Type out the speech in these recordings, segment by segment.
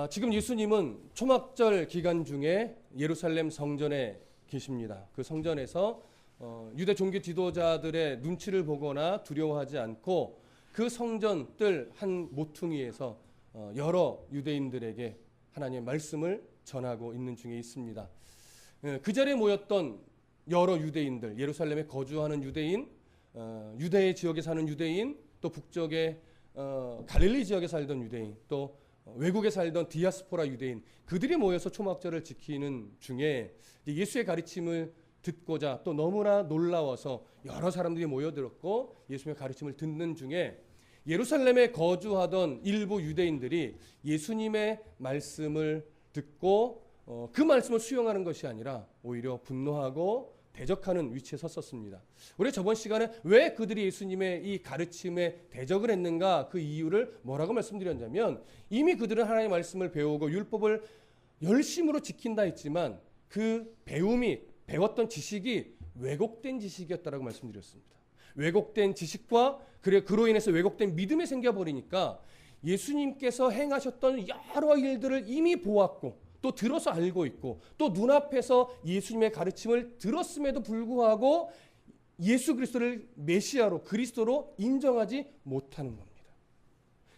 지금 예수님은 초막절 기간 중에 예루살렘 성전에 계십니다. 그 성전에서 유대 종교 지도자들의 눈치를 보거나 두려워하지 않고 그 성전 뜰 한 모퉁이에서 여러 유대인들에게 하나님의 말씀을 전하고 있는 중에 있습니다. 그 자리에 모였던 여러 유대인들, 예루살렘에 거주하는 유대인, 유대 지역에 사는 유대인, 또 북쪽의 갈릴리 지역에 살던 유대인, 또 외국에 살던 디아스포라 유대인, 그들이 모여서 초막절을 지키는 중에 예수의 가르침을 듣고자 또 너무나 놀라워서 여러 사람들이 모여들었고 예수님의 가르침을 듣는 중에 예루살렘에 거주하던 일부 유대인들이 예수님의 말씀을 듣고 그 말씀을 수용하는 것이 아니라 오히려 분노하고 대적하는 위치에 섰었습니다. 우리 저번 시간에 왜 그들이 예수님의 이 가르침에 대적을 했는가, 그 이유를 뭐라고 말씀드렸냐면, 이미 그들은 하나님의 말씀을 배우고 율법을 열심으로 지킨다 했지만 그 배웠던 지식이 왜곡된 지식이었다라고 말씀드렸습니다. 왜곡된 지식과 그로 인해서 왜곡된 믿음이 생겨버리니까 예수님께서 행하셨던 여러 일들을 이미 보았고 또 들어서 알고 있고 또 눈앞에서 예수님의 가르침을 들었음에도 불구하고 예수 그리스도를 메시아로, 그리스도로 인정하지 못하는 겁니다.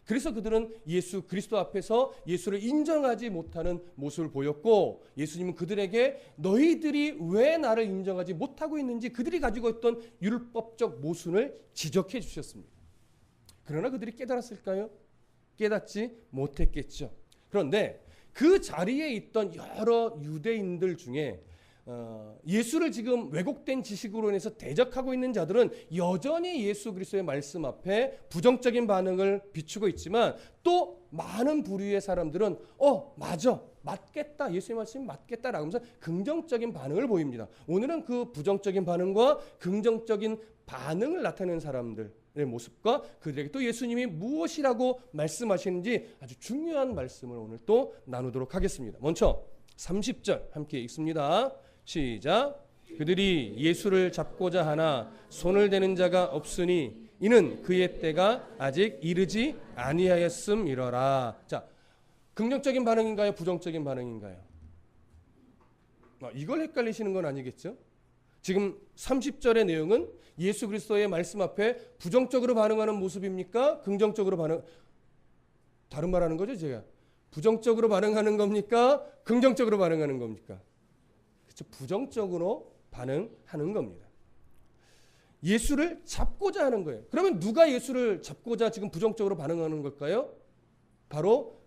그래서 그들은 예수 그리스도 앞에서 예수를 인정하지 못하는 모습을 보였고, 예수님은 그들에게 너희들이 왜 나를 인정하지 못하고 있는지 그들이 가지고 있던 율법적 모순을 지적해 주셨습니다. 그러나 그들이 깨달았을까요? 깨닫지 못했겠죠. 그런데 그 자리에 있던 여러 유대인들 중에 예수를 지금 왜곡된 지식으로 인해서 대적하고 있는 자들은 여전히 예수 그리스도의 말씀 앞에 부정적인 반응을 비추고 있지만, 또 많은 부류의 사람들은 맞겠다, 예수의 말씀이 맞겠다라고 하면서 긍정적인 반응을 보입니다. 오늘은 그 부정적인 반응과 긍정적인 반응을 나타내는 사람들의 모습과 그들에게 또 예수님이 무엇이라고 말씀하시는지 아주 중요한 말씀을 오늘 또 나누도록 하겠습니다. 먼저 30절 함께 읽습니다. 시작. 그들이 예수를 잡고자 하나 손을 대는 자가 없으니 이는 그의 때가 아직 이르지 아니하였음이러라. 자, 긍정적인 반응인가요? 부정적인 반응인가요? 이걸 헷갈리시는 건 아니겠죠? 지금 30절의 내용은 예수 그리스도의 말씀 앞에 부정적으로 반응하는 모습입니까? 긍정적으로 다른 말 하는 거죠, 제가? 부정적으로 반응하는 겁니까? 긍정적으로 반응하는 겁니까? 그렇죠, 부정적으로 반응하는 겁니다. 예수를 잡고자 하는 거예요. 그러면 누가 예수를 잡고자 지금 부정적으로 반응하는 걸까요? 바로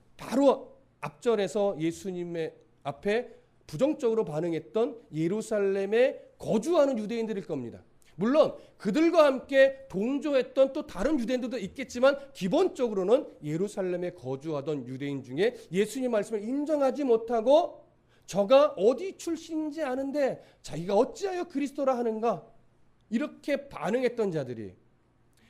앞절에서 예수님의 앞에 부정적으로 반응했던 예루살렘에 거주하는 유대인들일 겁니다. 물론 그들과 함께 동조했던 또 다른 유대인들도 있겠지만 기본적으로는 예루살렘에 거주하던 유대인 중에 예수님 말씀을 인정하지 못하고 저가 어디 출신인지 아는데 자기가 어찌하여 그리스도라 하는가, 이렇게 반응했던 자들이에요.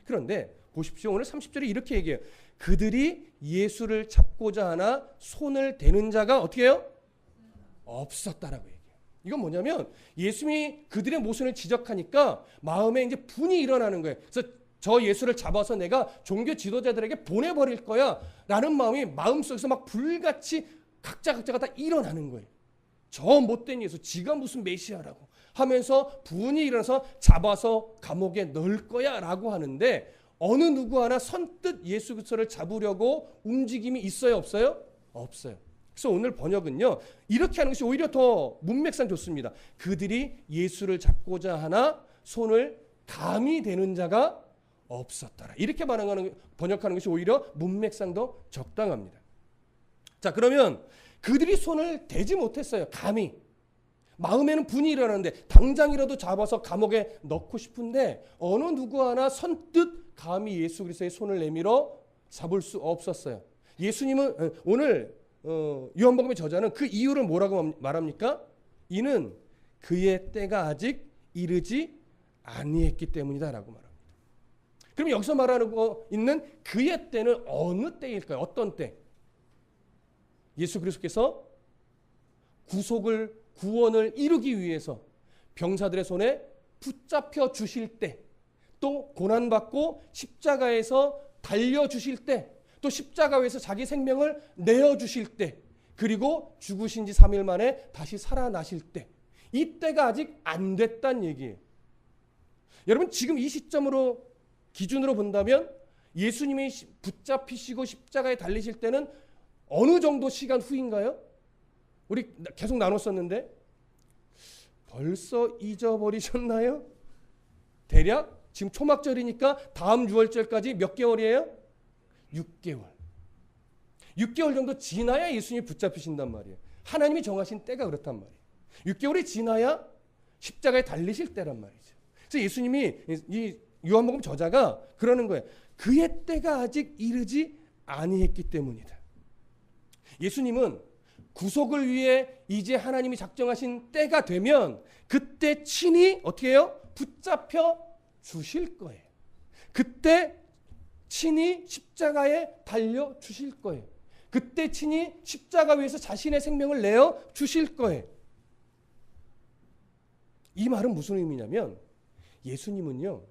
그런데 보십시오. 오늘 30절에 이렇게 얘기해요. 그들이 예수를 잡고자 하나 손을 대는 자가 어떻게 해요? 없었다라고 얘기해요. 이건 뭐냐면 예수님이 그들의 모순을 지적하니까 마음에 이제 분이 일어나는 거예요. 그래서 저 예수를 잡아서 내가 종교 지도자들에게 보내버릴 거야 라는 마음이 마음속에서 막 불같이 각자가 다 일어나는 거예요. 저 못된 예수, 지가 무슨 메시아라고 하면서 분이 일어나서 잡아서 감옥에 넣을 거야 라고 하는데, 어느 누구 하나 선뜻 예수 그리스도를 잡으려고 움직임이 있어요, 없어요? 없어요. 그래서 오늘 번역은요, 이렇게 하는 것이 오히려 더 문맥상 좋습니다. 그들이 예수를 잡고자 하나 손을 감히 대는 자가 없었더라. 이렇게 번역하는 것이 오히려 문맥상 더 적당합니다. 자, 그러면 그들이 손을 대지 못했어요. 감히. 마음에는 분이 일어나는데 당장이라도 잡아서 감옥에 넣고 싶은데 어느 누구 하나 선뜻 감히 예수 그리스도의 손을 내밀어 잡을 수 없었어요. 예수님은 오늘 요한복음의 저자는 그 이유를 뭐라고 말합니까? 이는 그의 때가 아직 이르지 아니했기 때문이다라고 말합니다. 그럼 여기서 말하고 있는 그의 때는 어느 때일까요? 어떤 때? 예수 그리스도께서 구원을 이루기 위해서 병사들의 손에 붙잡혀 주실 때, 또 고난받고 십자가에서 달려 주실 때, 또 십자가 위에서 자기 생명을 내어주실 때, 그리고 죽으신 지 3일 만에 다시 살아나실 때, 이때가 아직 안 됐다는 얘기예요. 여러분 지금 이 시점으로 기준으로 본다면 예수님이 붙잡히시고 십자가에 달리실 때는 어느 정도 시간 후인가요? 우리 계속 나눴었는데 벌써 잊어버리셨나요? 대략 지금 초막절이니까 다음 6월절까지 몇 개월이에요? 6개월. 6개월 정도 지나야 예수님이 붙잡히신단 말이에요. 하나님이 정하신 때가 그렇단 말이에요. 6개월이 지나야 십자가에 달리실 때란 말이죠. 그래서 예수님이 이 요한복음 저자가 그러는 거예요. 그의 때가 아직 이르지 아니했기 때문이다. 예수님은 구속을 위해 이제 하나님이 작정하신 때가 되면 그때 친히 어떻게 해요? 붙잡혀 주실 거예요. 그때 친히 십자가에 달려 주실 거예요. 그때 친히 십자가 위에서 자신의 생명을 내어 주실 거예요. 이 말은 무슨 의미냐면 예수님은요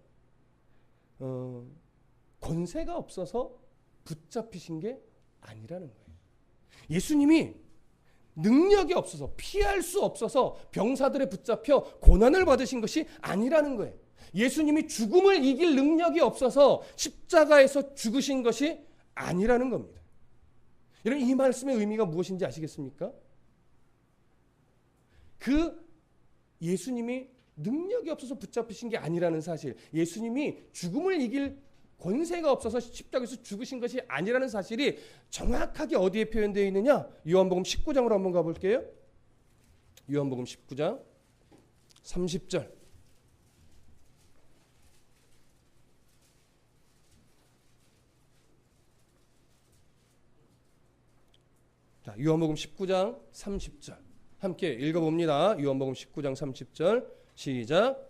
권세가 없어서 붙잡히신 게 아니라는 거예요. 예수님이 능력이 없어서 피할 수 없어서 병사들에 붙잡혀 고난을 받으신 것이 아니라는 거예요. 예수님이 죽음을 이길 능력이 없어서 십자가에서 죽으신 것이 아니라는 겁니다. 여러분 이 말씀의 의미가 무엇인지 아시겠습니까? 그 예수님이 능력이 없어서 붙잡히신 게 아니라는 사실, 예수님이 죽음을 이길 권세가 없어서 십자가에서 죽으신 것이 아니라는 사실이 정확하게 어디에 표현되어 있느냐? 요한복음 19장으로 한번 가볼게요. 요한복음 19장 30절. 자, 요한복음 19장 30절 함께 읽어봅니다. 요한복음 19장 30절 시작.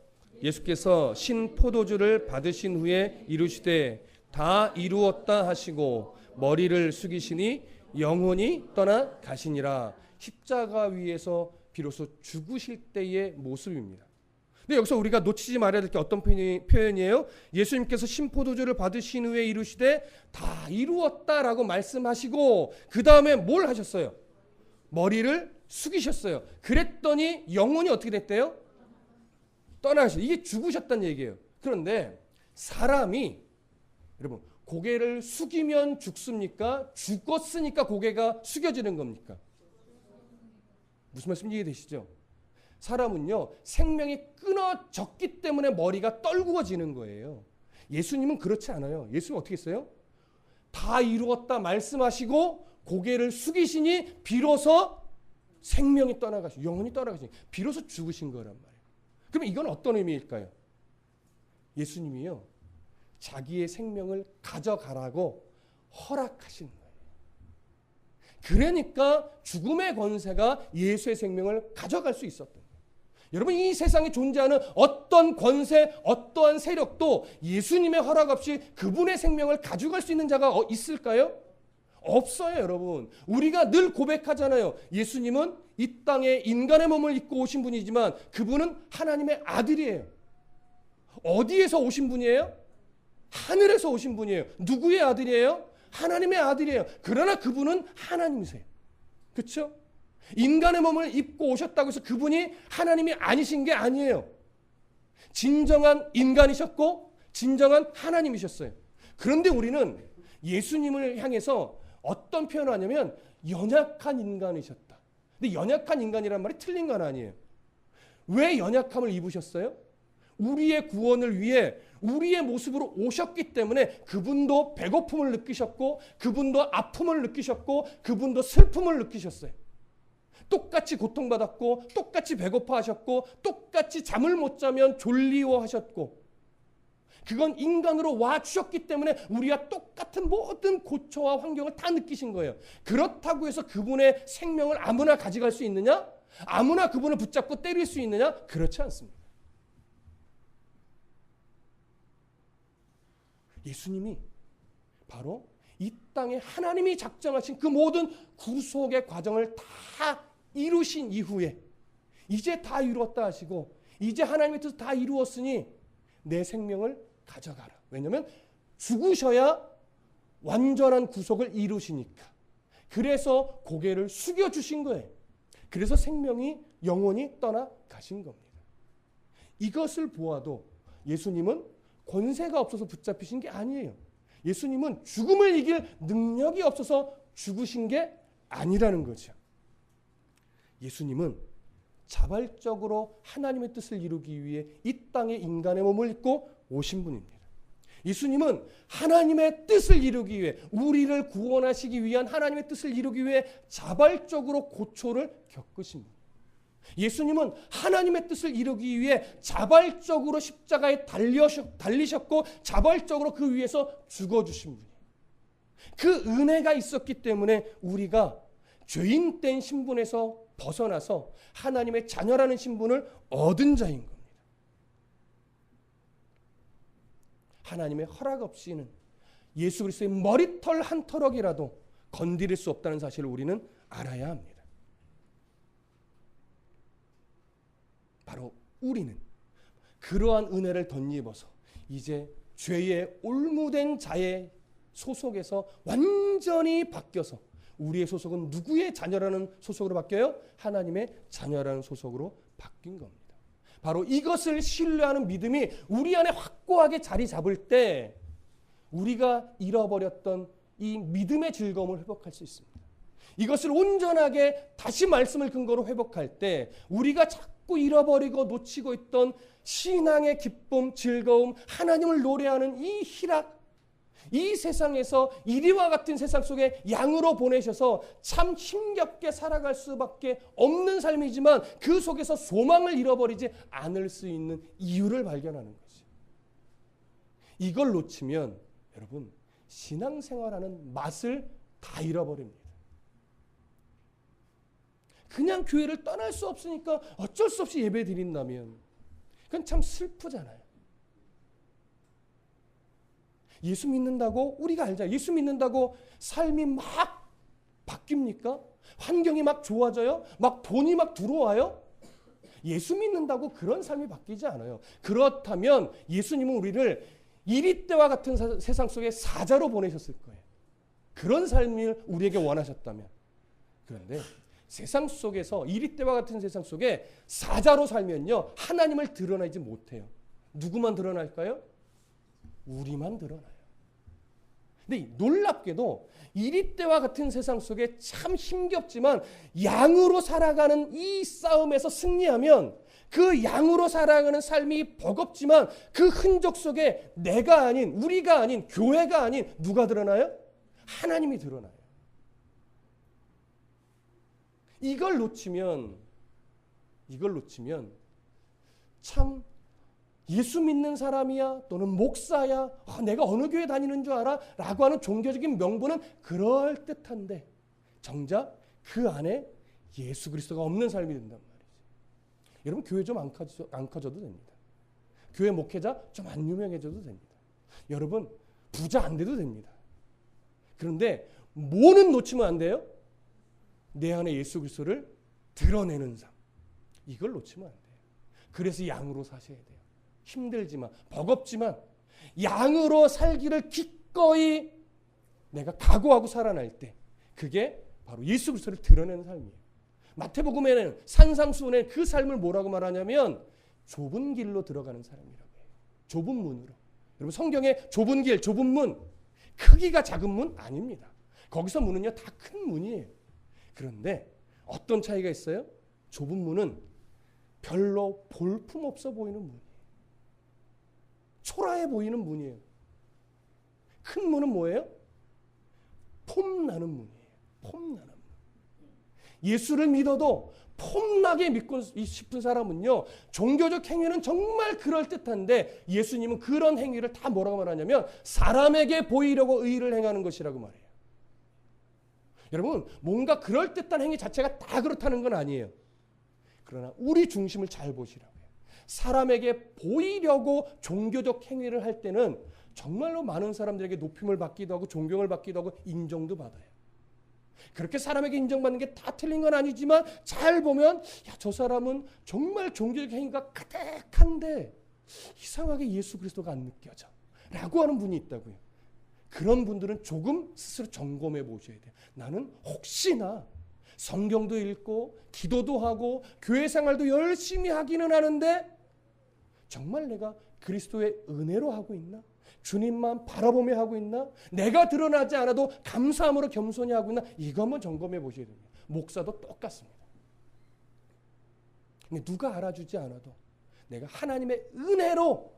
예수께서 신 포도주를 받으신 후에 이르시되 다 이루었다 하시고 머리를 숙이시니 영혼이 떠나 가시니라. 십자가 위에서 비로소 죽으실 때의 모습입니다. 근데 여기서 우리가 놓치지 말아야 될 게 어떤 표현이에요? 예수님께서 신 포도주를 받으신 후에 이르시되 다 이루었다라고 말씀하시고 그 다음에 뭘 하셨어요? 머리를 숙이셨어요. 그랬더니 영혼이 어떻게 됐대요? 떠나셨어요. 이게 죽으셨다는 얘기예요. 그런데 사람이 여러분 고개를 숙이면 죽습니까? 죽었으니까 고개가 숙여지는 겁니까? 무슨 말씀인지 이해되시죠? 사람은요 생명이 끊어졌기 때문에 머리가 떨구어지는 거예요. 예수님은 그렇지 않아요. 예수님은 어떻게 했어요? 다 이루었다 말씀하시고 고개를 숙이시니 비로소 생명이 떠나가시고 영혼이 떠나가시니 비로소 죽으신 거란 말이에요. 그럼 이건 어떤 의미일까요? 예수님이요 자기의 생명을 가져가라고 허락하신 거예요. 그러니까 죽음의 권세가 예수의 생명을 가져갈 수 있었던 거예요. 여러분 이 세상에 존재하는 어떤 권세, 어떠한 세력도 예수님의 허락 없이 그분의 생명을 가져갈 수 있는 자가 있을까요? 없어요, 여러분. 우리가 늘 고백하잖아요. 예수님은 이 땅에 인간의 몸을 입고 오신 분이지만 그분은 하나님의 아들이에요. 어디에서 오신 분이에요? 하늘에서 오신 분이에요. 누구의 아들이에요? 하나님의 아들이에요. 그러나 그분은 하나님이세요. 그렇죠? 인간의 몸을 입고 오셨다고 해서 그분이 하나님이 아니신 게 아니에요. 진정한 인간이셨고 진정한 하나님이셨어요. 그런데 우리는 예수님을 향해서 어떤 표현을 하냐면 연약한 인간이셨다. 근데 연약한 인간이란 말이 틀린 건 아니에요. 왜 연약함을 입으셨어요? 우리의 구원을 위해 우리의 모습으로 오셨기 때문에 그분도 배고픔을 느끼셨고 그분도 아픔을 느끼셨고 그분도 슬픔을 느끼셨어요. 똑같이 고통받았고 똑같이 배고파하셨고 똑같이 잠을 못 자면 졸리워하셨고 그건 인간으로 와주셨기 때문에 우리와 똑같은 모든 고초와 환경을 다 느끼신 거예요. 그렇다고 해서 그분의 생명을 아무나 가져갈 수 있느냐? 아무나 그분을 붙잡고 때릴 수 있느냐? 그렇지 않습니다. 예수님이 바로 이 땅에 하나님이 작정하신 그 모든 구속의 과정을 다 이루신 이후에 이제 다 이루었다 하시고 이제 하나님의 뜻을 다 이루었으니 내 생명을 가져가라. 왜냐하면 죽으셔야 완전한 구속을 이루시니까. 그래서 고개를 숙여주신 거예요. 그래서 생명이 영원히 떠나가신 겁니다. 이것을 보아도 예수님은 권세가 없어서 붙잡히신 게 아니에요. 예수님은 죽음을 이길 능력이 없어서 죽으신 게 아니라는 거죠. 예수님은 자발적으로 하나님의 뜻을 이루기 위해 이 땅에 인간의 몸을 입고 오신 분입니다. 예수님은 하나님의 뜻을 이루기 위해, 우리를 구원하시기 위한 하나님의 뜻을 이루기 위해 자발적으로 고초를 겪으신 분. 예수님은 하나님의 뜻을 이루기 위해 자발적으로 십자가에 달리셨고 자발적으로 그 위에서 죽어주신 분이에요. 그 은혜가 있었기 때문에 우리가 죄인된 신분에서 벗어나서 하나님의 자녀라는 신분을 얻은 자인 겁니다. 하나님의 허락 없이는 예수 그리스도의 머리털 한 터럭이라도 건드릴 수 없다는 사실을 우리는 알아야 합니다. 바로 우리는 그러한 은혜를 덧입어서 이제 죄에 올무된 자의 소속에서 완전히 바뀌어서, 우리의 소속은 누구의 자녀라는 소속으로 바뀌어요? 하나님의 자녀라는 소속으로 바뀐 겁니다. 바로 이것을 신뢰하는 믿음이 우리 안에 확고하게 자리 잡을 때 우리가 잃어버렸던 이 믿음의 즐거움을 회복할 수 있습니다. 이것을 온전하게 다시 말씀을 근거로 회복할 때 우리가 자꾸 잃어버리고 놓치고 있던 신앙의 기쁨, 즐거움, 하나님을 노래하는 이 희락, 이 세상에서 이리와 같은 세상 속에 양으로 보내셔서 참 힘겹게 살아갈 수밖에 없는 삶이지만 그 속에서 소망을 잃어버리지 않을 수 있는 이유를 발견하는 거죠. 이걸 놓치면 여러분 신앙생활하는 맛을 다 잃어버립니다. 그냥 교회를 떠날 수 없으니까 어쩔 수 없이 예배 드린다면 그건 참 슬프잖아요. 예수 믿는다고 우리가 알자. 예수 믿는다고 삶이 막 바뀝니까? 환경이 막 좋아져요? 막 돈이 막 들어와요? 예수 믿는다고 그런 삶이 바뀌지 않아요. 그렇다면 예수님은 우리를 이리 때와 같은 세상 속에 사자로 보내셨을 거예요. 그런 삶을 우리에게 원하셨다면. 그런데 세상 속에서 이리 때와 같은 세상 속에 사자로 살면요 하나님을 드러내지 못해요. 누구만 드러날까요? 우리만 드러나요. 근데 놀랍게도 이리 때와 같은 세상 속에 참 힘겹지만 양으로 살아가는 이 싸움에서 승리하면 그 양으로 살아가는 삶이 버겁지만 그 흔적 속에 내가 아닌, 우리가 아닌, 교회가 아닌 누가 드러나요? 하나님이 드러나요. 이걸 놓치면 참 예수 믿는 사람이야 또는 목사야, 내가 어느 교회 다니는 줄 알아? 라고 하는 종교적인 명분은 그럴듯한데 정작 그 안에 예수 그리스도가 없는 삶이 된단 말이죠. 여러분 교회 좀 안 커져도 됩니다. 교회 목회자 좀 안 유명해져도 됩니다. 여러분 부자 안 돼도 됩니다. 그런데 뭐는 놓치면 안 돼요? 내 안에 예수 그리스도를 드러내는 삶. 이걸 놓치면 안 돼요. 그래서 양으로 사셔야 돼요. 힘들지만 버겁지만 양으로 살기를 기꺼이 내가 각오하고 살아날 때 그게 바로 예수 그리스도를 드러내는 삶이에요. 마태복음에는 산상수훈에 그 삶을 뭐라고 말하냐면 좁은 길로 들어가는 사람이라고 해요. 좁은 문으로. 여러분 성경에 좁은 길, 좁은 문, 크기가 작은 문 아닙니다. 거기서 문은요 다 큰 문이에요. 그런데 어떤 차이가 있어요? 좁은 문은 별로 볼품없어 보이는 문이에요. 초라해 보이는 문이에요. 큰 문은 뭐예요? 폼나는 문이에요. 폼나는 문. 예수를 믿어도 폼나게 믿고 싶은 사람은요 종교적 행위는 정말 그럴듯한데 예수님은 그런 행위를 다 뭐라고 말하냐면 사람에게 보이려고 의를 행하는 것이라고 말해요. 여러분 뭔가 그럴듯한 행위 자체가 다 그렇다는 건 아니에요. 그러나 우리 중심을 잘 보시라고요. 사람에게 보이려고 종교적 행위를 할 때는 정말로 많은 사람들에게 높임을 받기도 하고 존경을 받기도 하고 인정도 받아요. 그렇게 사람에게 인정받는 게 다 틀린 건 아니지만 잘 보면 저 사람은 정말 종교적 행위가 가득한데 이상하게 예수 그리스도가 안 느껴져 라고 하는 분이 있다고요. 그런 분들은 조금 스스로 점검해 보셔야 돼요. 나는 혹시나 성경도 읽고 기도도 하고 교회 생활도 열심히 하기는 하는데 정말 내가 그리스도의 은혜로 하고 있나? 주님만 바라보며 하고 있나? 내가 드러나지 않아도 감사함으로 겸손히 하고 있나? 이거 한번 점검해 보셔야 됩니다. 목사도 똑같습니다. 누가 알아주지 않아도 내가 하나님의 은혜로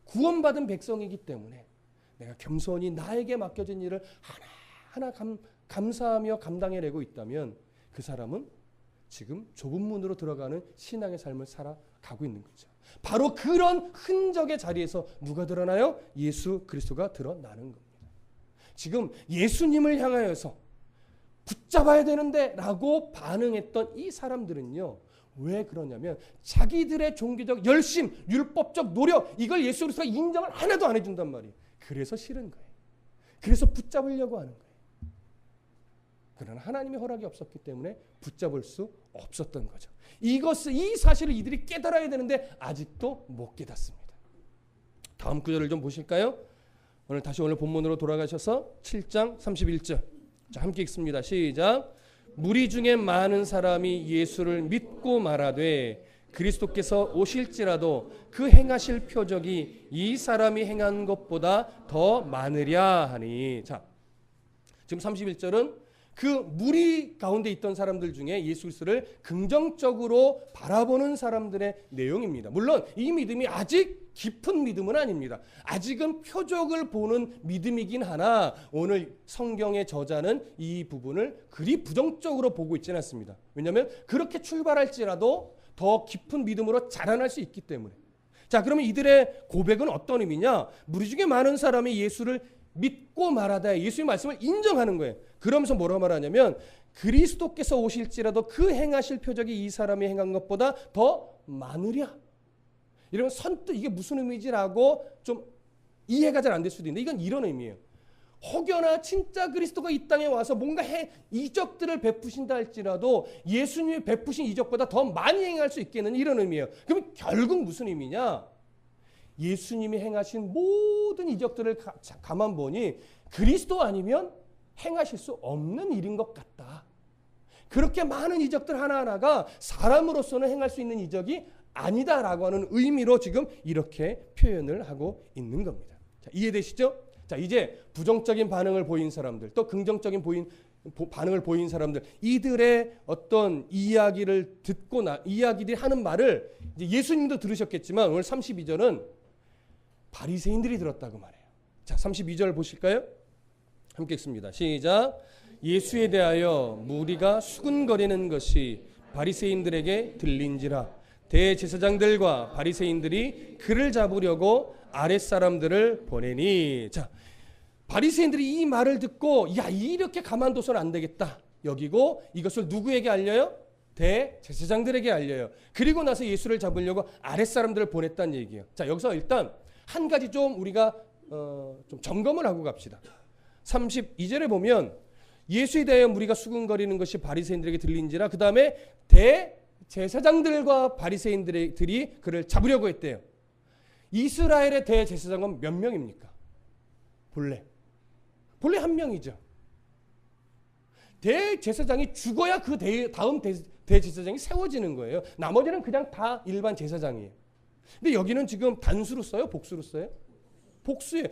구원받은 백성이기 때문에 내가 겸손히 나에게 맡겨진 일을 하나하나 감사하며 감당해내고 있다면 그 사람은 지금 좁은 문으로 들어가는 신앙의 삶을 살아가고 있는 거죠. 바로 그런 흔적의 자리에서 누가 드러나요? 예수 그리스도가 드러나는 겁니다. 지금 예수님을 향하여서 붙잡아야 되는데 라고 반응했던 이 사람들은요, 왜 그러냐면 자기들의 종교적 열심, 율법적 노력, 이걸 예수 그리스도가 인정을 하나도 안 해준단 말이에요. 그래서 싫은 거예요. 그래서 붙잡으려고 하는 거예요. 그러나 하나님의 허락이 없었기 때문에 붙잡을 수 없었던 거죠. 이 사실을 이들이 깨달아야 되는데 아직도 못 깨닫습니다. 다음 구절을 좀 보실까요? 오늘 본문으로 돌아가셔서 7장 31절. 자, 함께 읽습니다. 시작. 무리 중에 많은 사람이 예수를 믿고 말하되 그리스도께서 오실지라도 그 행하실 표적이 이 사람이 행한 것보다 더 많으랴 하니. 자, 지금 31절은 그 무리 가운데 있던 사람들 중에 예수 그리스도를 긍정적으로 바라보는 사람들의 내용입니다. 물론 이 믿음이 아직 깊은 믿음은 아닙니다. 아직은 표적을 보는 믿음이긴 하나 오늘 성경의 저자는 이 부분을 그리 부정적으로 보고 있지는 않습니다. 왜냐하면 그렇게 출발할지라도 더 깊은 믿음으로 자라날 수 있기 때문에. 자, 그러면 이들의 고백은 어떤 의미냐? 무리 중에 많은 사람이 예수를 믿고 말하다 예수의 말씀을 인정하는 거예요. 그러면서 뭐라고 말하냐면 그리스도께서 오실지라도 그 행하실 표적이 이 사람이 행한 것보다 더 많으랴. 이러면 선뜻 이게 무슨 의미지라고 좀 이해가 잘 안 될 수도 있는데 이건 이런 의미예요. 혹여나 진짜 그리스도가 이 땅에 와서 뭔가 이적들을 베푸신다 할지라도 예수님이 베푸신 이적보다 더 많이 행할 수 있겠는 이런 의미예요. 그럼 결국 무슨 의미냐? 예수님이 행하신 모든 이적들을 가만 보니 그리스도 아니면 행하실 수 없는 일인 것 같다. 그렇게 많은 이적들 하나하나가 사람으로서는 행할 수 있는 이적이 아니다라고 하는 의미로 지금 이렇게 표현을 하고 있는 겁니다. 자, 이해되시죠? 자, 이제 부정적인 반응을 보인 사람들, 또 긍정적인 반응을 보인 사람들, 이들의 어떤 이야기를 듣고 이야기들이 하는 말을 이제 예수님도 들으셨겠지만 오늘 32절은 바리새인들이 들었다고 말해요. 자, 32절 보실까요? 함께 읽습니다. 시작. 예수에 대하여 무리가 수군거리는 것이 바리새인들에게 들린지라 대제사장들과 바리새인들이 그를 잡으려고 아랫사람들을 보내니. 자, 바리새인들이 이 말을 듣고 야, 이렇게 가만둬서는 안 되겠다 여기고 이것을 누구에게 알려요? 대제사장들에게 알려요. 그리고 나서 예수를 잡으려고 아랫사람들을 보냈다는 얘기예요. 자, 여기서 일단 한 가지 좀 우리가 좀 점검을 하고 갑시다. 32절에 보면 예수에 대하여 무리가 수군거리는 것이 바리새인들에게 들린지라 그 다음에 대제사장들과 바리새인들이 그를 잡으려고 했대요. 이스라엘의 대제사장은 몇 명입니까? 본래 한 명이죠. 대제사장이 죽어야 그 다음 대제사장이 세워지는 거예요. 나머지는 그냥 다 일반 제사장이에요. 근데 여기는 지금 단수로 써요? 복수로 써요? 복수예요.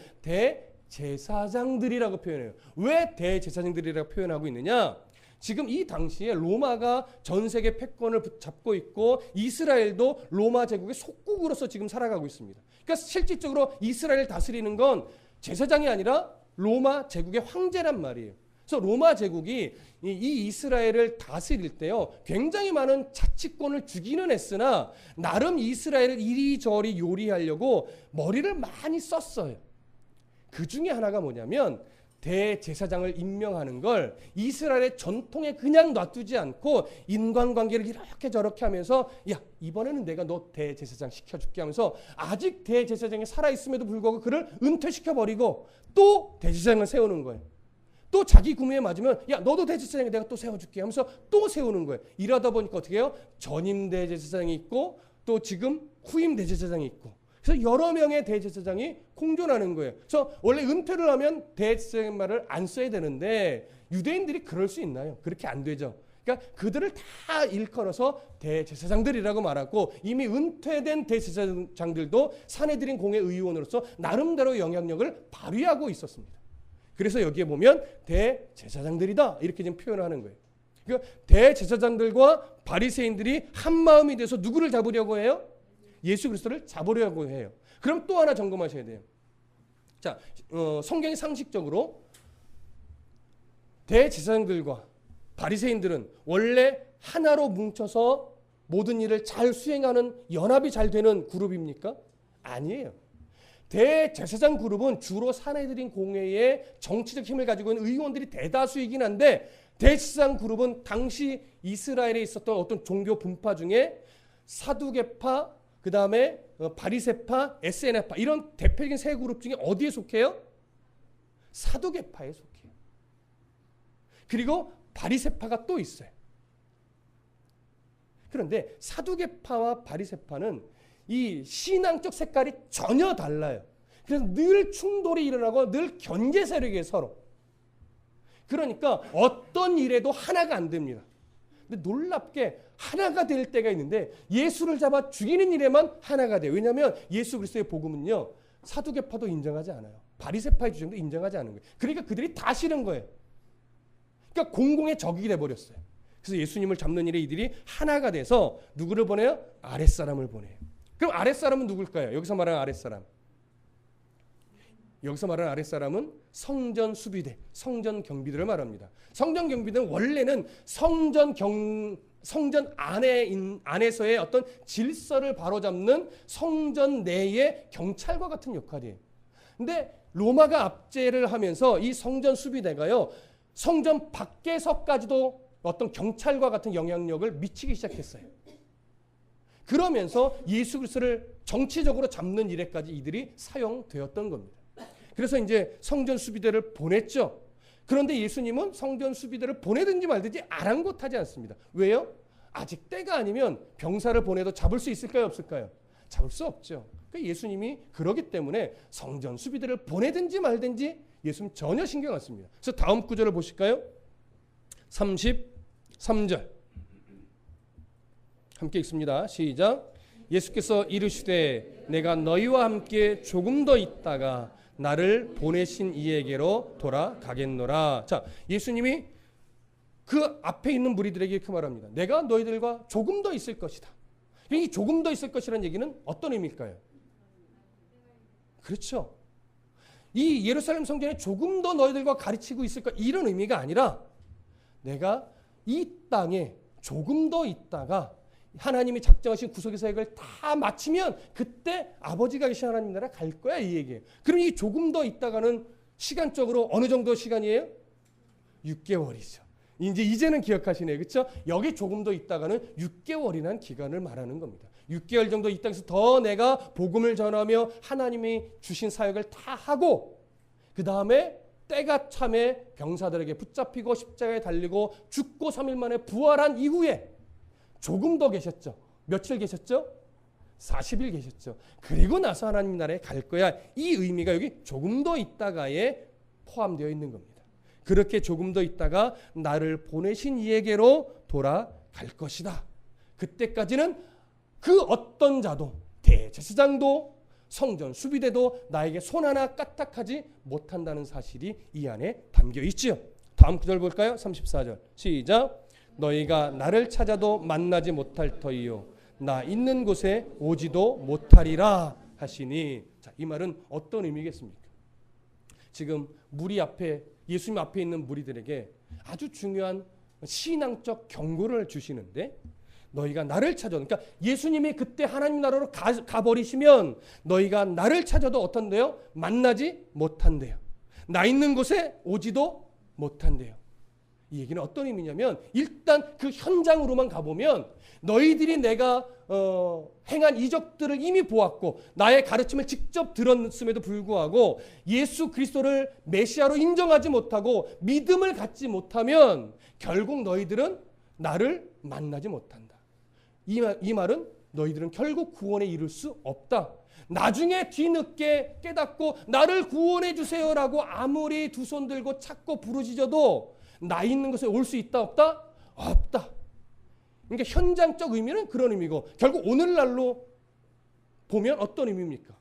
대제사장들이라고 표현해요. 왜 대제사장들이라고 표현하고 있느냐? 지금 이 당시에 로마가 전 세계 패권을 잡고 있고 이스라엘도 로마 제국의 속국으로서 지금 살아가고 있습니다. 그러니까 실질적으로 이스라엘을 다스리는 건 제사장이 아니라 로마 제국의 황제란 말이에요. 그래서 로마 제국이 이 이스라엘을 다스릴 때요, 굉장히 많은 자치권을 주기는 했으나 나름 이스라엘을 이리저리 요리하려고 머리를 많이 썼어요. 그 중에 하나가 뭐냐면 대제사장을 임명하는 걸 이스라엘의 전통에 그냥 놔두지 않고 인간관계를 이렇게 저렇게 하면서 야, 이번에는 내가 너 대제사장 시켜줄게 하면서 아직 대제사장이 살아있음에도 불구하고 그를 은퇴시켜버리고 또 대제사장을 세우는 거예요. 또 자기 구미에 맞으면 야, 너도 대제사장이 내가 또 세워줄게 하면서 또 세우는 거예요. 이러다 보니까 어떻게 해요? 전임 대제사장이 있고 또 지금 후임 대제사장이 있고 그래서 여러 명의 대제사장이 공존하는 거예요. 그래서 원래 은퇴를 하면 대제사장 말을 안 써야 되는데 유대인들이 그럴 수 있나요? 그렇게 안 되죠. 그러니까 그들을 다 일컬어서 대제사장들이라고 말하고 이미 은퇴된 대제사장들도 산헤드린 공회 의원으로서 나름대로 영향력을 발휘하고 있었습니다. 그래서 여기에 보면 대제사장들이다 이렇게 지금 표현을 하는 거예요. 그러니까 대제사장들과 바리새인들이 한 마음이 돼서 누구를 잡으려고 해요? 예수 그리스도를 잡으려고 해요. 그럼 또 하나 점검하셔야 돼요. 자, 성경이 상식적으로 대제사장들과 바리새인들은 원래 하나로 뭉쳐서 모든 일을 잘 수행하는 연합이 잘 되는 그룹입니까? 아니에요. 대제사장 그룹은 주로 산헤드린 공회의 정치적 힘을 가지고 있는 의원들이 대다수이긴 한데 대제사장 그룹은 당시 이스라엘에 있었던 어떤 종교 분파 중에 사두개파, 그 다음에 바리새파, 에세네파 이런 대표적인 세 그룹 중에 어디에 속해요? 사두개파에 속해요. 그리고 바리새파가 또 있어요. 그런데 사두개파와 바리새파는 이 신앙적 색깔이 전혀 달라요. 그래서 늘 충돌이 일어나고 늘 견제 세력이에요, 서로. 그러니까 어떤 일에도 하나가 안 됩니다. 근데 놀랍게 하나가 될 때가 있는데 예수를 잡아 죽이는 일에만 하나가 돼요. 왜냐하면 예수 그리스도의 복음은요, 사두개파도 인정하지 않아요. 바리새파의 주장도 인정하지 않은 거예요. 그러니까 그들이 다 싫은 거예요. 그러니까 공공의 적이 돼버렸어요. 그래서 예수님을 잡는 일에 이들이 하나가 돼서 누구를 보내요? 아랫사람을 보내요. 그럼 아랫사람은 누굴까요? 여기서 말하는 아랫사람. 여기서 말하는 아랫사람은 성전 수비대, 성전 경비대를 말합니다. 성전 경비대는 원래는 성전 안에서의 어떤 질서를 바로잡는 성전 내의 경찰과 같은 역할이에요. 근데 로마가 압제를 하면서 이 성전 수비대가요, 성전 밖에서까지도 어떤 경찰과 같은 영향력을 미치기 시작했어요. 그러면서 예수 그리스도를 정치적으로 잡는 일에까지 이들이 사용되었던 겁니다. 그래서 이제 성전 수비대를 보냈죠. 그런데 예수님은 성전 수비대를 보내든지 말든지 아랑곳하지 않습니다. 왜요? 아직 때가 아니면 병사를 보내도 잡을 수 있을까요? 없을까요? 잡을 수 없죠. 그러니까 예수님이 그러기 때문에 성전 수비대를 보내든지 말든지 예수님 전혀 신경 안 씁니다. 그래서 다음 구절을 보실까요? 33절 함께 읽습니다. 시작. 예수께서 이르시되 내가 너희와 함께 조금 더 있다가 나를 보내신 이에게로 돌아가겠노라. 자, 예수님이 그 앞에 있는 무리들에게 이렇게 말합니다. 내가 너희들과 조금 더 있을 것이다. 이 조금 더 있을 것이라는 얘기는 어떤 의미일까요? 그렇죠. 이 예루살렘 성전에 조금 더 너희들과 가르치고 있을 것, 이런 의미가 아니라 내가 이 땅에 조금 더 있다가 하나님이 작정하신 구속의 사역을 다 마치면 그때 아버지가 계신 하나님 나라 갈 거야, 이 얘기예요. 그럼 이 조금 더 있다가는 시간적으로 어느 정도 시간이에요? 6개월이죠. 이제는 기억하시네요. 그렇죠? 여기 조금 더 있다가는 6개월이라는 기간을 말하는 겁니다. 6개월 정도 이 땅에서 더 내가 복음을 전하며 하나님이 주신 사역을 다 하고 그 다음에 때가 참에 병사들에게 붙잡히고 십자가에 달리고 죽고 3일 만에 부활한 이후에 조금 더 계셨죠. 며칠 계셨죠? 40일 계셨죠. 그리고 나서 하나님 나라에 갈 거야. 이 의미가 여기 조금 더 있다가에 포함되어 있는 겁니다. 그렇게 조금 더 있다가 나를 보내신 이에게로 돌아갈 것이다. 그때까지는 그 어떤 자도, 대제사장도, 성전 수비대도 나에게 손 하나 까딱하지 못한다는 사실이 이 안에 담겨 있지요. 다음 구절 볼까요? 34절 시작. 너희가 나를 찾아도 만나지 못할 터이요 나 있는 곳에 오지도 못하리라 하시니. 자, 이 말은 어떤 의미겠습니까? 지금 무리 앞에, 예수님 앞에 있는 무리들에게 아주 중요한 신앙적 경고를 주시는데, 너희가 나를 찾아, 그러니까 예수님이 그때 하나님 나라로 가버리시면 너희가 나를 찾아도 어떤데요? 만나지 못한대요. 나 있는 곳에 오지도 못한대요. 이 얘기는 어떤 의미냐면, 일단 그 현장으로만 가보면 너희들이 내가 행한 이적들을 이미 보았고 나의 가르침을 직접 들었음에도 불구하고 예수 그리스도를 메시아로 인정하지 못하고 믿음을 갖지 못하면 결국 너희들은 나를 만나지 못한다. 이 말은 너희들은 결국 구원에 이를 수 없다. 나중에 뒤늦게 깨닫고 나를 구원해 주세요라고 아무리 두 손 들고 찾고 부르짖어도 나 있는 곳에 올 수 있다 없다? 없다. 그러니까 현장적 의미는 그런 의미고 결국 오늘날로 보면 어떤 의미입니까?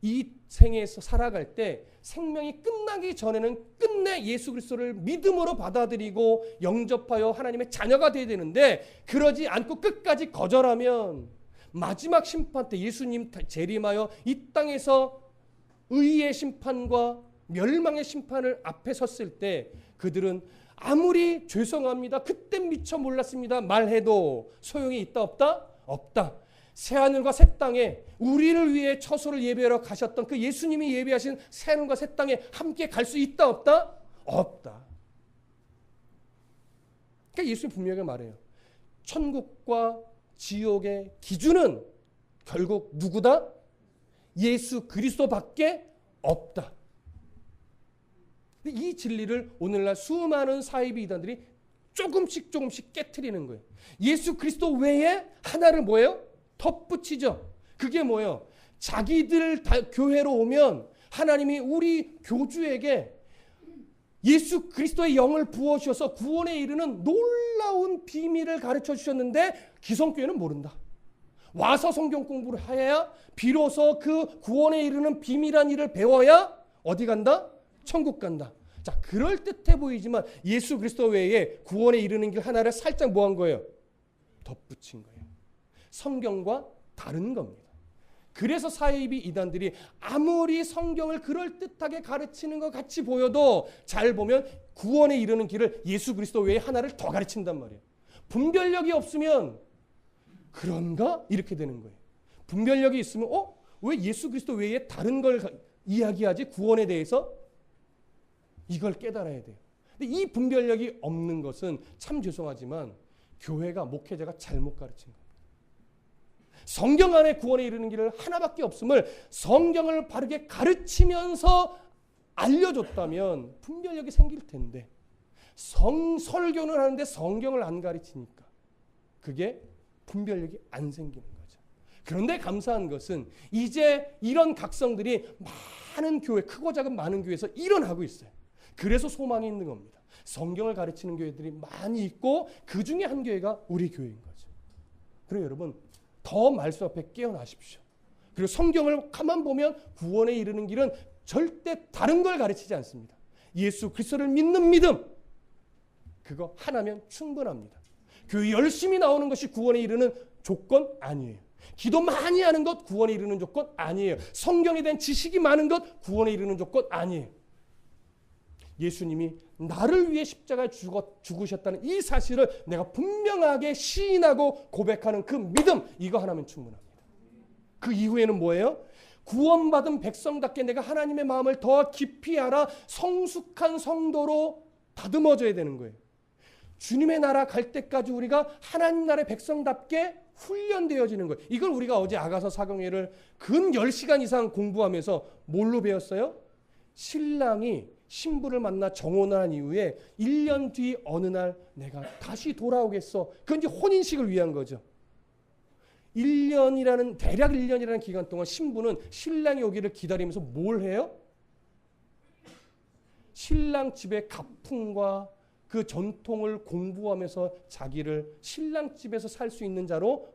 이 생에서 살아갈 때 생명이 끝나기 전에는 끝내 예수 그리스도를 믿음으로 받아들이고 영접하여 하나님의 자녀가 되어야 되는데 그러지 않고 끝까지 거절하면 마지막 심판 때 예수님 재림하여 이 땅에서 의의 심판과 멸망의 심판을 앞에 섰을 때 그들은 아무리 죄송합니다. 그땐 미처 몰랐습니다. 말해도 소용이 있다 없다? 없다. 새하늘과 새 땅에 우리를 위해 처소를 예배하러 가셨던 그 예수님이 예배하신 새하늘과 새 땅에 함께 갈 수 있다 없다? 없다. 그러니까 예수님 분명히 말해요. 천국과 지옥의 기준은 결국 누구다? 예수 그리스도밖에 없다. 이 진리를 오늘날 수많은 사이비 이단들이 조금씩 깨트리는 거예요. 예수 그리스도 외에 하나를 뭐예요? 덧붙이죠. 그게 뭐예요? 자기들 교회로 오면 하나님이 우리 교주에게 예수 그리스도의 영을 부어주셔서 구원에 이르는 놀라운 비밀을 가르쳐 주셨는데 기성교회는 모른다. 와서 성경 공부를 해야 비로소 그 구원에 이르는 비밀한 일을 배워야 어디 간다? 천국 간다. 자, 그럴듯해 보이지만 예수 그리스도 외에 구원에 이르는 길 하나를 살짝 뭐 한 거예요? 덧붙인 거예요. 성경과 다른 겁니다. 그래서 사이비 이단들이 아무리 성경을 그럴듯하게 가르치는 것 같이 보여도 잘 보면 구원에 이르는 길을 예수 그리스도 외에 하나를 더 가르친단 말이에요. 분별력이 없으면 그런가? 이렇게 되는 거예요. 분별력이 있으면 왜 예수 그리스도 외에 다른 걸 이야기하지? 구원에 대해서? 이걸 깨달아야 돼요. 근데 이 분별력이 없는 것은 참 죄송하지만 교회가 목회자가 잘못 가르친 거예요. 성경 안에 구원에 이르는 길을 하나밖에 없음을 성경을 바르게 가르치면서 알려줬다면 분별력이 생길 텐데 설교는 하는데 성경을 안 가르치니까 그게 분별력이 안 생기는 거죠. 그런데 감사한 것은 이제 이런 각성들이 많은 교회, 크고 작은 많은 교회에서 일어나고 있어요. 그래서 소망이 있는 겁니다. 성경을 가르치는 교회들이 많이 있고 그 중에 한 교회가 우리 교회인 거죠. 그래서 여러분 더 말씀 앞에 깨어나십시오. 그리고 성경을 가만 보면 구원에 이르는 길은 절대 다른 걸 가르치지 않습니다. 예수 그리스도를 믿는 믿음 그거 하나면 충분합니다. 교회 열심히 나오는 것이 구원에 이르는 조건 아니에요. 기도 많이 하는 것 구원에 이르는 조건 아니에요. 성경에 대한 지식이 많은 것 구원에 이르는 조건 아니에요. 예수님이 나를 위해 십자가에 죽으셨다는 이 사실을 내가 분명하게 시인하고 고백하는 그 믿음 이거 하나면 충분합니다. 그 이후에는 뭐예요? 구원받은 백성답게 내가 하나님의 마음을 더 깊이 알아 성숙한 성도로 다듬어져야 되는 거예요. 주님의 나라 갈 때까지 우리가 하나님 나라의 백성답게 훈련되어지는 거예요. 이걸 우리가 어제 아가서 사경회를 근 10시간 이상 공부하면서 뭘로 배웠어요? 신랑이 신부를 만나 정혼을 한 이후에 1년 뒤 어느 날 내가 다시 돌아오겠어. 그건 이제 혼인식을 위한 거죠. 1년이라는 대략 1년이라는 기간 동안 신부는 신랑이 오기를 기다리면서 뭘 해요? 신랑 집의 가풍과 그 전통을 공부하면서 자기를 신랑 집에서 살 수 있는 자로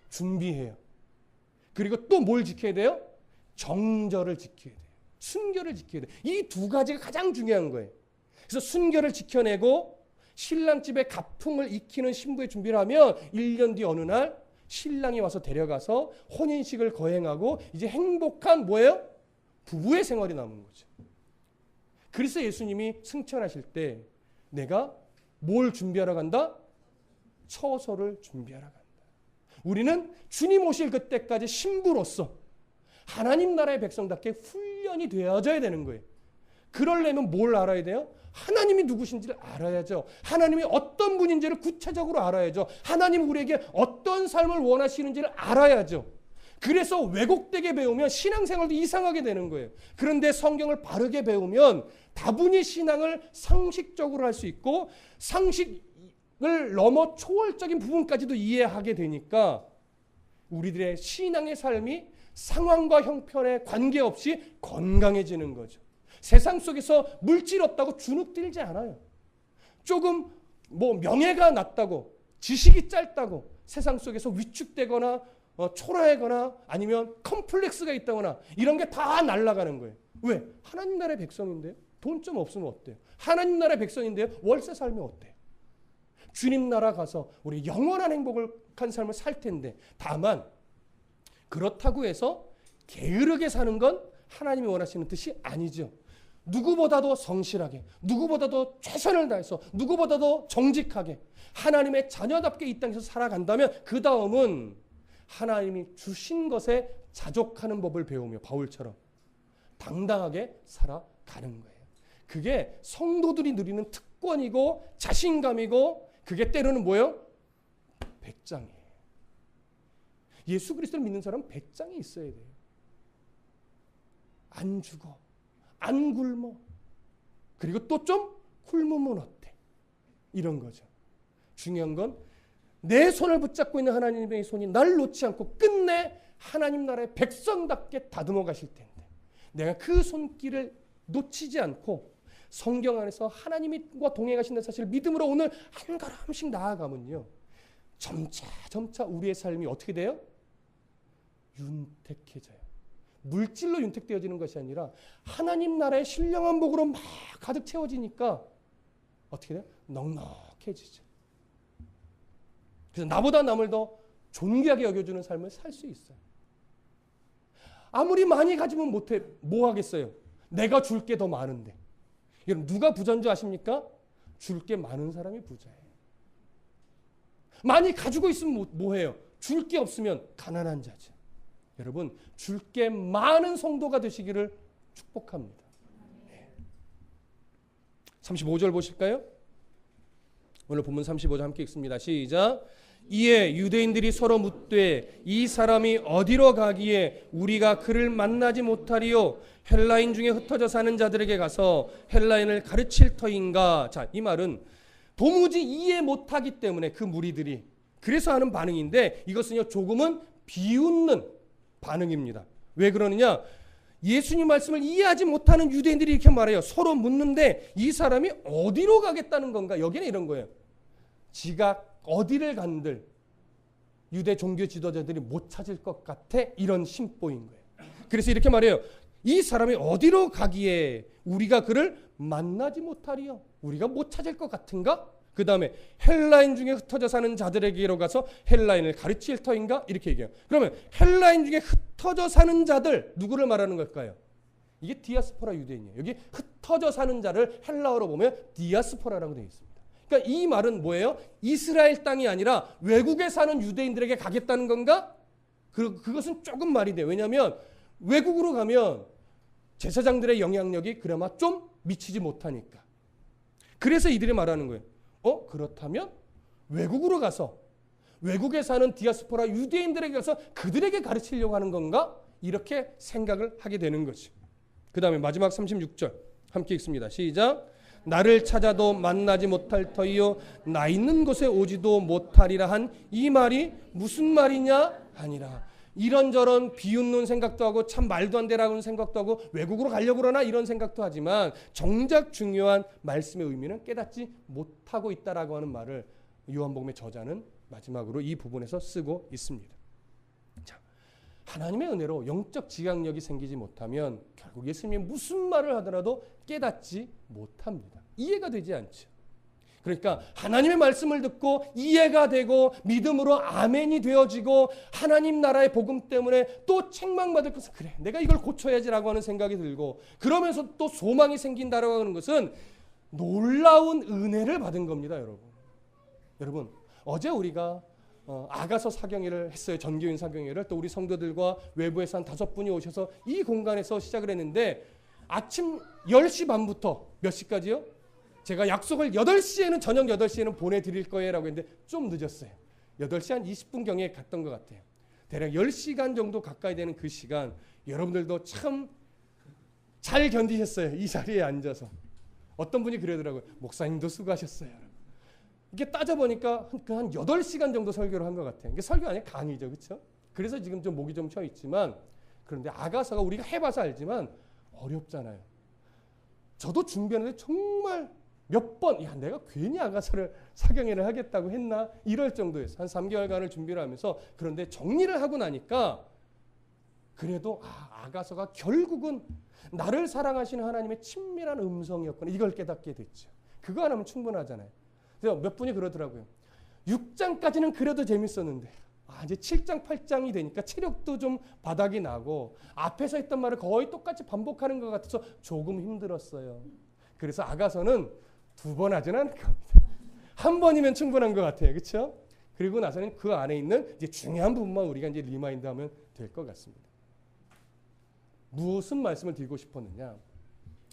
준비해요. 그리고 또 뭘 지켜야 돼요? 정절을 지켜야 돼요. 순결을 지켜야 돼요. 이 두 가지가 가장 중요한 거예요. 그래서 순결을 지켜내고 신랑 집의 가풍을 익히는 신부의 준비를 하면 1년 뒤 어느 날 신랑이 와서 데려가서 혼인식을 거행하고 이제 행복한 뭐예요? 부부의 생활이 남은 거죠. 그래서 예수님이 승천하실 때 내가 뭘 준비하러 간다? 처소를 준비하러 간다. 우리는 주님 오실 그때까지 신부로서 하나님 나라의 백성답게 훈련이 되어져야 되는 거예요. 그러려면 뭘 알아야 돼요? 하나님이 누구신지를 알아야죠. 하나님이 어떤 분인지를 구체적으로 알아야죠. 하나님 우리에게 어떤 삶을 원하시는지를 알아야죠. 그래서 왜곡되게 배우면 신앙생활도 이상하게 되는 거예요. 그런데 성경을 바르게 배우면 다분히 신앙을 상식적으로 할 수 있고 상식을 넘어 초월적인 부분까지도 이해하게 되니까 우리들의 신앙의 삶이 상황과 형편에 관계없이 건강해지는 거죠. 세상 속에서 물질 없다고 주눅들지 않아요. 조금 명예가 낮다고, 지식이 짧다고 세상 속에서 위축되거나 초라하거나 아니면 컴플렉스가 있다거나 이런 게 다 날아가는 거예요. 왜? 하나님 나라의 백성인데요. 돈 좀 없으면 어때요? 하나님 나라의 백성인데요. 월세 살면 어때요? 주님 나라 가서 우리 영원한 행복한 삶을 살 텐데, 다만 그렇다고 해서 게으르게 사는 건 하나님이 원하시는 뜻이 아니죠. 누구보다도 성실하게, 누구보다도 최선을 다해서, 누구보다도 정직하게 하나님의 자녀답게 이 땅에서 살아간다면 그 다음은 하나님이 주신 것에 자족하는 법을 배우며 바울처럼 당당하게 살아가는 거예요. 그게 성도들이 누리는 특권이고 자신감이고, 그게 때로는 뭐예요? 배짱이에요. 예수 그리스도를 믿는 사람은 배짱이 있어야 돼요. 안 죽어, 안 굶어, 그리고 또 좀 굶으면 어때? 이런 거죠. 중요한 건 내 손을 붙잡고 있는 하나님의 손이 날 놓지 않고 끝내 하나님 나라의 백성답게 다듬어 가실 텐데, 내가 그 손길을 놓치지 않고 성경 안에서 하나님과 동행하신다는 사실을 믿음으로 오늘 한 걸음씩 나아가면요, 점차 우리의 삶이 어떻게 돼요? 윤택해져요. 물질로 윤택되어지는 것이 아니라 하나님 나라의 신령한 복으로 막 가득 채워지니까 어떻게 돼요? 넉넉해지죠. 그래서 나보다 남을 더 존귀하게 여겨주는 삶을 살 수 있어요. 아무리 많이 가지면 뭐 하겠어요? 내가 줄 게 더 많은데. 여러분, 누가 부자인 줄 아십니까? 줄 게 많은 사람이 부자예요. 많이 가지고 있으면 뭐 해요? 줄 게 없으면 가난한 자죠. 여러분, 줄 게 많은 성도가 되시기를 축복합니다. 35절 보실까요? 오늘 본문 35절 함께 읽습니다. 시작. 이에 유대인들이 서로 묻되 이 사람이 어디로 가기에 우리가 그를 만나지 못하리요? 헬라인 중에 흩어져 사는 자들에게 가서 헬라인을 가르칠 터인가? 자, 이 말은 도무지 이해 못하기 때문에 그 무리들이 그래서 하는 반응인데, 이것은요 조금은 비웃는 반응입니다. 왜 그러느냐? 예수님 말씀을 이해하지 못하는 유대인들이 이렇게 말해요. 서로 묻는데 이 사람이 어디로 가겠다는 건가? 여기는 이런 거예요. 지가 어디를 간들 유대 종교 지도자들이 못 찾을 것 같아, 이런 심보인 거예요. 그래서 이렇게 말해요. 이 사람이 어디로 가기에 우리가 그를 만나지 못하리요? 우리가 못 찾을 것 같은가? 그 다음에 헬라인 중에 흩어져 사는 자들에게로 가서 헬라인을 가르칠 터인가? 이렇게 얘기해요. 그러면 헬라인 중에 흩어져 사는 자들, 누구를 말하는 걸까요? 이게 디아스포라 유대인이에요. 여기 흩어져 사는 자를 헬라어로 보면 디아스포라라고 되어 있습니다. 그러니까 이 말은 뭐예요? 이스라엘 땅이 아니라 외국에 사는 유대인들에게 가겠다는 건가? 그것은 조금 말이 돼요. 왜냐하면 외국으로 가면 제사장들의 영향력이 그나마 좀 미치지 못하니까. 그래서 이들이 말하는 거예요. 그렇다면 외국으로 가서 외국에 사는 디아스포라 유대인들에게 가서 그들에게 가르치려고 하는 건가? 이렇게 생각을 하게 되는 거죠. 그 다음에 마지막 36절 함께 읽습니다. 시작. 나를 찾아도 만나지 못할 터이요 나 있는 곳에 오지도 못하리라 한 이 말이 무슨 말이냐 하니라. 이런저런 비웃는 생각도 하고 참 말도 안 되라는 생각도 하고 외국으로 가려고 그러나 이런 생각도 하지만 정작 중요한 말씀의 의미는 깨닫지 못하고 있다라고 하는 말을 요한복음의 저자는 마지막으로 이 부분에서 쓰고 있습니다. 자, 하나님의 은혜로 영적 지각력이 생기지 못하면 결국 예수님이 무슨 말을 하더라도 깨닫지 못합니다. 이해가 되지 않죠. 그러니까 하나님의 말씀을 듣고 이해가 되고 믿음으로 아멘이 되어지고 하나님 나라의 복음 때문에 또 책망받을 것은 그래 내가 이걸 고쳐야지라고 하는 생각이 들고 그러면서 또 소망이 생긴다라고 하는 것은 놀라운 은혜를 받은 겁니다. 여러분 어제 우리가 아가서 사경회를 했어요. 전교인 사경회를. 또 우리 성도들과 외부에서 한 5분이 오셔서 이 공간에서 시작을 했는데 아침 10시 반부터 몇 시까지요? 제가 약속을 8시에는 저녁 8시에는 보내드릴 거예요 라고 했는데 좀 늦었어요. 8시 한 20분경에 갔던 것 같아요. 대략 10시간 정도 가까이 되는 그 시간 여러분들도 참 잘 견디셨어요. 이 자리에 앉아서. 어떤 분이 그러더라고요. 목사님도 수고하셨어요. 이게 따져보니까 한 8시간 정도 설교를 한 것 같아요. 이게 설교 아니에요? 강의죠. 그렇죠? 그래서 지금 좀 목이 좀 쉬어 있지만, 그런데 아가서가 우리가 해봐서 알지만 어렵잖아요. 저도 준비하는데 정말 몇 번, 야, 내가 괜히 아가서를 사경회를 하겠다고 했나? 이럴 정도였어요. 한 3개월간을 준비를 하면서. 그런데 정리를 하고 나니까 그래도 아가서가 결국은 나를 사랑하시는 하나님의 친밀한 음성이었구나. 이걸 깨닫게 됐죠. 그거 하나면 충분하잖아요. 그래서 몇 분이 그러더라고요. 6장까지는 그래도 재밌었는데 이제 7장, 8장이 되니까 체력도 좀 바닥이 나고 앞에서 했던 말을 거의 똑같이 반복하는 것 같아서 조금 힘들었어요. 그래서 아가서는 2번 하지는 않을 겁니다. 1번이면 충분한 것 같아요. 그렇죠? 그리고 나서는 그 안에 있는 이제 중요한 부분만 우리가 이제 리마인드하면 될 것 같습니다. 무슨 말씀을 드리고 싶었느냐?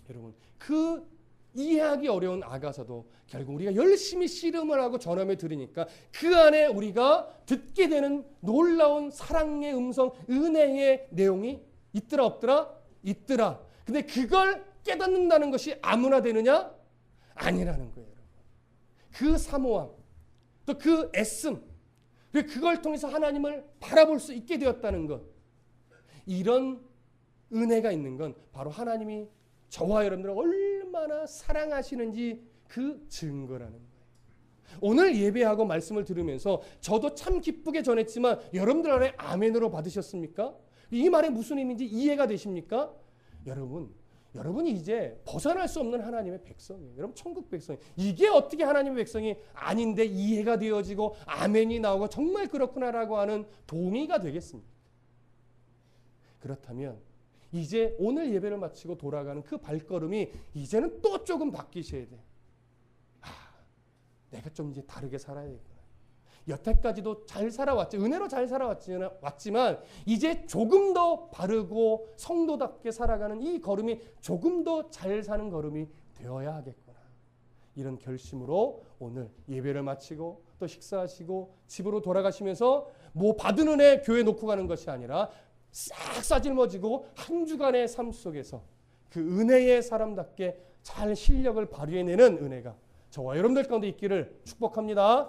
여러분, 그 이해하기 어려운 아가서도 결국 우리가 열심히 씨름을 하고 전함을 들으니까 그 안에 우리가 듣게 되는 놀라운 사랑의 음성, 은혜의 내용이 있더라 없더라? 있더라. 근데 그걸 깨닫는다는 것이 아무나 되느냐? 아니라는 거예요. 그 사모함, 또 그 애씀, 그리고 그걸 통해서 하나님을 바라볼 수 있게 되었다는 것, 이런 은혜가 있는 건 바로 하나님이 저와 여러분들을 얼마나 사랑하시는지 그 증거라는 거예요. 오늘 예배하고 말씀을 들으면서 저도 참 기쁘게 전했지만 여러분들 안에 아멘으로 받으셨습니까? 이 말이 무슨 의미인지 이해가 되십니까? 여러분이 이제 벗어날 수 없는 하나님의 백성이에요. 여러분 천국 백성이에요. 이게 어떻게 하나님의 백성이 아닌데 이해가 되어지고 아멘이 나오고 정말 그렇구나라고 하는 동의가 되겠습니까? 그렇다면 이제 오늘 예배를 마치고 돌아가는 그 발걸음이 이제는 또 조금 바뀌셔야 돼. 내가 좀 이제 다르게 살아야겠구나. 여태까지도 잘 살아왔지, 은혜로 잘 살아왔지만 이제 조금 더 바르고 성도답게 살아가는 이 걸음이 조금 더 잘 사는 걸음이 되어야 하겠구나. 이런 결심으로 오늘 예배를 마치고 또 식사하시고 집으로 돌아가시면서 뭐 받은 은혜 교회 놓고 가는 것이 아니라 싹 싸질머지고 한 주간의 삶 속에서 그 은혜의 사람답게 잘 실력을 발휘해내는 은혜가 저와 여러분들 가운데 있기를 축복합니다.